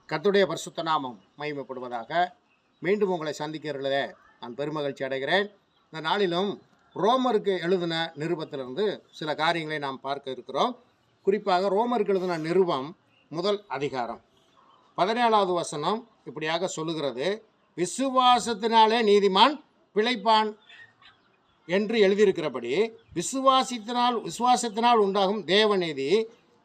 கர்த்தருடைய பரிசுத்த நாமம் மகிமைப்படுவதாக. மீண்டும் உங்களை சந்திக்கிறதில் நான் பெருமகிழ்ச்சி அடைகிறேன். இந்த நாளிலும் ரோமருக்கு எழுதின நிருபத்திலிருந்து சில காரியங்களை நாம் பார்க்க இருக்கிறோம். குறிப்பாக ரோமருக்கு எழுதின நிருபம் முதல் அதிகாரம் 17வது வசனம் இப்படியாக சொல்லுகிறது: விசுவாசத்தினாலே நீதிமான் பிழைப்பான் என்று எழுதியிருக்கிறபடி விசுவாசத்தினால் உண்டாகும் தேவநீதி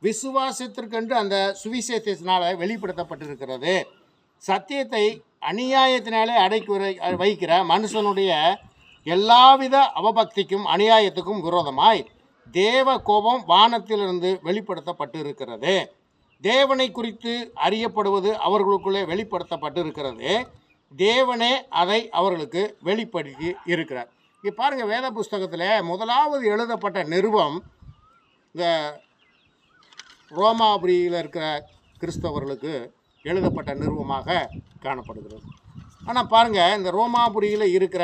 விசுவாசத்திற்கென்று அந்த சுவிசேஷத்தினால வெளிப்படுத்தப்பட்டிருக்கிறது. சத்தியத்தை அநியாயத்தினாலே அடக்கி வைக்கிற மனுஷனுடைய எல்லாவித அவபக்திக்கும் அநியாயத்துக்கும் விரோதமாய் தேவ கோபம் வானத்திலிருந்து வெளிப்படுத்தப்பட்டிருக்கிறது. தேவனை குறித்து அறியப்படுவது அவர்களுக்குள்ளே வெளிப்படுத்தப்பட்டிருக்கிறது. தேவனே அதை அவர்களுக்கு வெளிப்படுத்தி இருக்கிறார். இங்கே பாருங்கள், வேத புஸ்தகத்தில் முதலாவது எழுதப்பட்ட நிருபம் இந்த ரோமாபுரியில் இருக்கிற கிறிஸ்தவர்களுக்கு எழுதப்பட்ட நிருபமாக காணப்படுகிறது. ஆனால் பாருங்கள், இந்த ரோமாபுரியில் இருக்கிற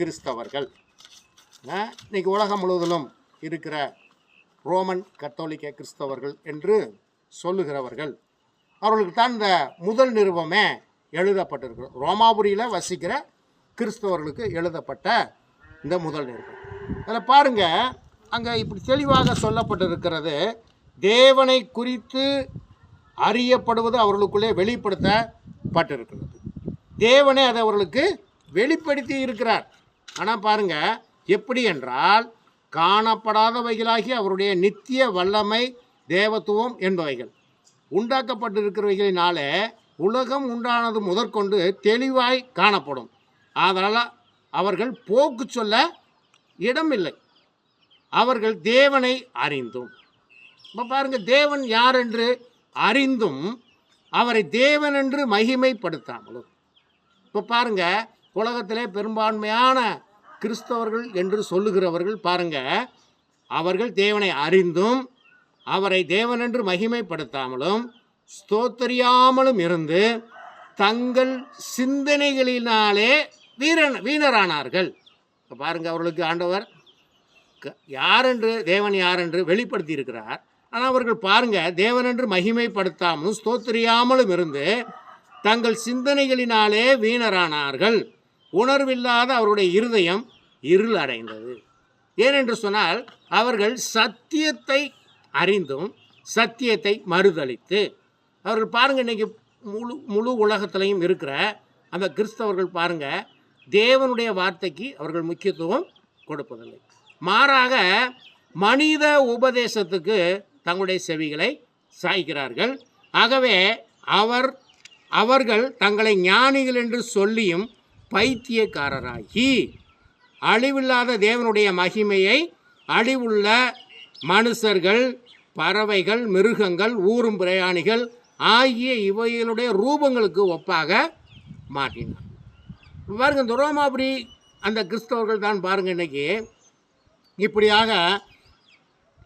கிறிஸ்தவர்கள், இன்றைக்கி உலகம் முழுவதிலும் இருக்கிற ரோமன் கத்தோலிக்க கிறிஸ்தவர்கள் என்று சொல்லுகிறவர்கள், அவர்களுக்கு தான் இந்த முதல் நிருபமே எழுதப்பட்டிருக்கிறது. ரோமாபுரியில் வசிக்கிற கிறிஸ்தவர்களுக்கு எழுதப்பட்ட இந்த முதல் நிருபம். அதில் பாருங்கள், அங்கே இப்படி தெளிவாக சொல்லப்பட்டிருக்கிறது: தேவனை குறித்து அறியப்படுவது அவர்களுக்குள்ளே வெளிப்படுத்தப்பட்டிருக்கிறது. தேவனே அதை அவர்களுக்கு வெளிப்படுத்தி இருக்கிறார். ஆனால் பாருங்கள், எப்படி என்றால், காணப்படாதவைகளாகி அவருடைய நித்திய வல்லமை தேவத்துவம் என்பவைகள் உண்டாக்கப்பட்டிருக்கிறவைகளினாலே உலகம் உண்டானது முதற்கொண்டு தெளிவாய் காணப்படும். அதனால் அவர்கள் போக்கு சொல்ல இடமில்லை. அவர்கள் தேவனை அறிந்தும், இப்போ பாருங்கள், தேவன் யார் என்று அறிந்தும் அவரை தேவன் என்று மகிமைப்படுத்தாமலும். இப்போ பாருங்கள், உலகத்திலே பெரும்பான்மையான கிறிஸ்தவர்கள் என்று சொல்லுகிறவர்கள் பாருங்கள், அவர்கள் தேவனை அறிந்தும் அவரை தேவன் என்று மகிமைப்படுத்தாமலும் ஸ்தோத்தரியாமலும் இருந்து தங்கள் சிந்தனைகளினாலே வீணரானார்கள். இப்போ பாருங்கள், அவர்களுக்கு ஆண்டவர் யாரென்று தேவன் யாரென்று வெளிப்படுத்தி இருக்கிறார். ஆனால் அவர்கள் பாருங்கள், தேவனென்று மகிமைப்படுத்தாமலும் ஸ்தோத்திரியாமலும் இருந்து தங்கள் சிந்தனைகளினாலே வீணரானார்கள். உணர்வில்லாத அவருடைய இருதயம் இருள் அடைந்தது. ஏனென்று சொன்னால், அவர்கள் சத்தியத்தை அறிந்தும் சத்தியத்தை மறுதலித்து, அவர்கள் பாருங்கள், இன்றைக்கி முழு உலகத்திலையும் இருக்கிற அந்த கிறிஸ்தவர்கள் பாருங்கள், தேவனுடைய வார்த்தைக்கு அவர்கள் முக்கியத்துவம் கொடுப்பதில்லை. மாறாக மனித உபதேசத்துக்கு தங்களுடைய செவிகளை சாய்க்கிறார்கள். ஆகவே அவர்கள் தங்களை ஞானிகள் என்று சொல்லியும் பைத்தியக்காரராகி அழிவில்லாத தேவனுடைய மகிமையை அழிவுள்ள மனுஷர்கள், பறவைகள், மிருகங்கள், ஊரும் பிரயாணிகள் ஆகிய இவைகளுடைய ரூபங்களுக்கு ஒப்பாக மாற்றினார். பாருங்கள், இந்த ரோமாபுரி அந்த கிறிஸ்தவர்கள் தான் பாருங்கள், இன்றைக்கி இப்படியாக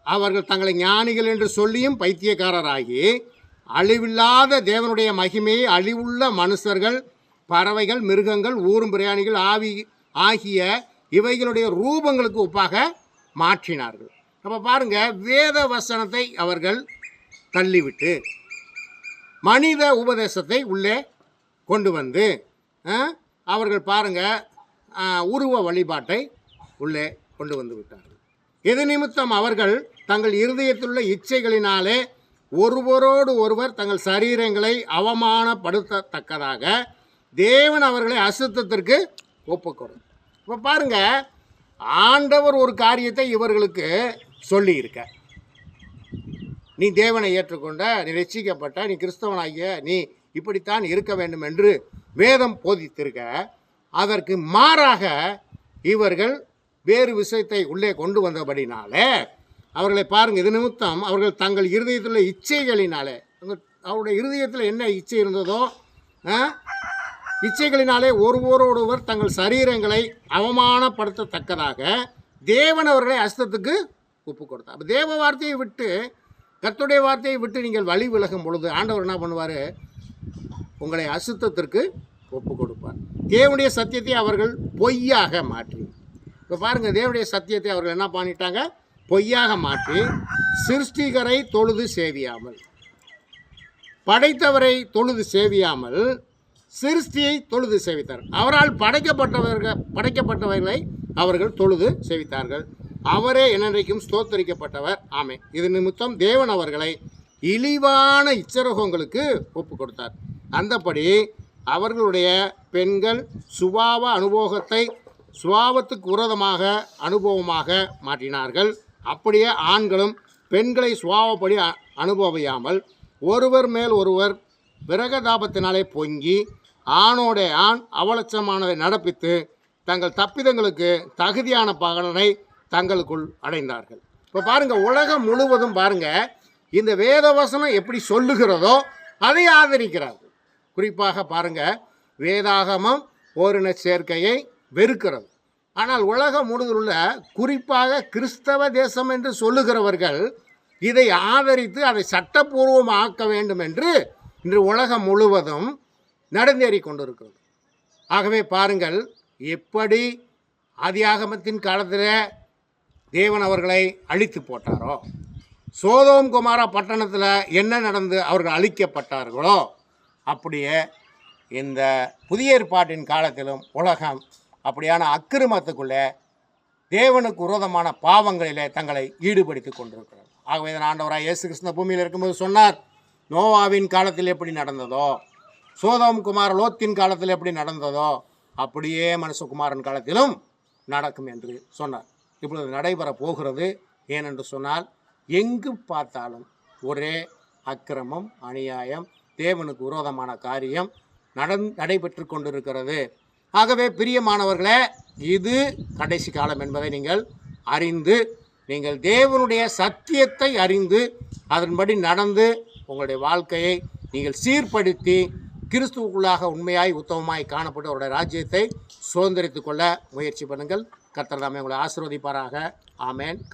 அவர்கள் தங்களை ஞானிகள் என்று சொல்லியும் பைத்தியக்காரராகி அழிவில்லாத தேவனுடைய மகிமையை அழிவுள்ள மனுஷர்கள், பறவைகள், மிருகங்கள், ஊரும் பிரயாணிகள் ஆகிய இவைகளுடைய ரூபங்களுக்கு ஒப்பாக மாற்றினார்கள். அப்போ பாருங்கள், வேத வசனத்தை அவர்கள் தள்ளிவிட்டு மனித உபதேசத்தை உள்ளே கொண்டு வந்து அவர்கள் பாருங்கள் உருவ வழிபாட்டை உள்ளே கொண்டு வந்து விட்டார்கள். எது நிமித்தம் அவர்கள் தங்கள் இருதயத்திலுள்ள இச்சைகளினாலே ஒருவரோடு ஒருவர் தங்கள் சரீரங்களை அவமானப்படுத்தத்தக்கதாக தேவன் அவர்களை அசுத்தத்திற்கு ஒப்புக்கொடும். இப்போ பாருங்கள், ஆண்டவர் ஒரு காரியத்தை இவர்களுக்கு சொல்லியிருக்க, நீ தேவனை ஏற்றுக்கொண்ட, நீ ரட்சிக்கப்பட்ட, நீ கிறிஸ்தவனாகிய நீ இப்படித்தான் இருக்க வேண்டும் என்று வேதம் போதித்திருக்க, அதற்கு மாறாக இவர்கள் வேறு விஷயத்தை உள்ளே கொண்டு வந்தபடினாலே அவர்களை பாருங்கள், இது நிமித்தம் அவர்கள் தங்கள் இருதயத்தில் இச்சைகளினாலே, அவருடைய இருதயத்தில் என்ன இச்சை இருந்ததோ இச்சைகளினாலே ஒருவரோடொருவர் தங்கள் சரீரங்களை அவமானப்படுத்தத்தக்கதாக தேவன் அவர்களை அசுத்தத்துக்கு ஒப்பு கொடுத்தார். அப்போ தேவ வார்த்தையை விட்டு, கர்த்தருடைய வார்த்தையை விட்டு நீங்கள் வழி விலகும் பொழுது ஆண்டவர் என்ன பண்ணுவார்? உங்களை அசுத்தத்திற்கு ஒப்பு கொடுப்பார். தேவனுடைய சத்தியத்தை அவர்கள் பொய்யாக மாற்றி, இப்போ பாருங்கள், தேவனுடைய சத்தியத்தை அவர்கள் என்ன பண்ணிட்டாங்க? பொய்யாக மாற்றி சிருஷ்டிகரை தொழுது சேவியாமல் படைத்தவரை தொழுது சேவியாமல் சிருஷ்டியை தொழுது சேவித்தார். அவரால் படைக்கப்பட்டவர்களை அவர்கள் தொழுது சேவித்தார்கள். அவரே என்னென்றைக்கும் ஸ்தோத்தரிக்கப்பட்டவர். ஆமே. இது நிமித்தம் தேவன் அவர்களை இழிவான இச்சரகங்களுக்கு ஒப்பு கொடுத்தார். அந்தபடி அவர்களுடைய பெண்கள் சுபாவத்துக்கு விரோதமாக அனுபவமாக மாற்றினார்கள். அப்படியே ஆண்களும் பெண்களை சுபாவப்படி அனுபவியாமல் ஒருவர் மேல் ஒருவர் விரகதாபத்தினாலே பொங்கி ஆணோட ஆண் அவலட்சமானதை நடப்பித்து தங்கள் தப்பிதங்களுக்கு தகுதியான பலனை தங்களுக்குள் அடைந்தார்கள். இப்போ பாருங்கள், உலகம் முழுவதும் பாருங்கள், இந்த வேதவசனம் எப்படி சொல்லுகிறதோ அதை ஆதரிக்கிறார்கள். குறிப்பாக பாருங்கள், வேதாகமம் ஓரின சேர்க்கையை வெறுக்கிறது. ஆனால் உலகம் முழுவதுள்ள குறிப்பாக கிறிஸ்தவ தேசம் என்று சொல்லுகிறவர்கள் இதை ஆதரித்து அதை சட்டப்பூர்வமாக்க வேண்டும் என்று இன்று உலகம் முழுவதும் நடந்தேறி கொண்டிருக்கிறது. ஆகவே பாருங்கள், எப்படி ஆதியாகமத்தின் காலத்தில் தேவன் அவர்களை அழித்து போட்டாரோ, சோதோம் குமாரா பட்டணத்தில் என்ன நடந்து அவர்கள் அழிக்கப்பட்டார்களோ, அப்படியே இந்த புதிய ஏற்பாட்டின் காலத்திலும் உலகம் அப்படியான அக்கிரமத்துக்குள்ளே தேவனுக்கு விரோதமான பாவங்களிலே தங்களை ஈடுபடுத்தி கொண்டிருக்கிறது. ஆகவே இதன் ஆண்டவராக இயேசு கிறிஸ்து பூமியில் இருக்கும்போது சொன்னார், நோவாவின் காலத்தில் எப்படி நடந்ததோ, சோதோம் குமார லோத்தின் காலத்தில் எப்படி நடந்ததோ, அப்படியே மனுஷகுமாரன் காலத்திலும் நடக்கும் என்று சொன்னார். இப்பொழுது நடைபெற போகிறது. ஏனென்று சொன்னால், எங்கு பார்த்தாலும் ஒரே அக்கிரமம், அநியாயம், தேவனுக்கு விரோதமான காரியம் நடைபெற்று கொண்டிருக்கிறது. ஆகவே பிரியமானவர்களே, இது கடைசி காலம் என்பதை நீங்கள் அறிந்து, நீங்கள் தேவனுடைய சத்தியத்தை அறிந்து அதன்படி நடந்து உங்களுடைய வாழ்க்கையை நீங்கள் சீர்படுத்தி கிறிஸ்துவுக்குள்ளாக உண்மையாய் உத்தமமாய் காணப்பட்டு அவருடைய ராஜ்யத்தை சுதந்திரித்து கொள்ள முயற்சி பண்ணுங்கள். கர்த்தர் தாமே உங்களை ஆசீர்வதிப்பாராக. ஆமேன்.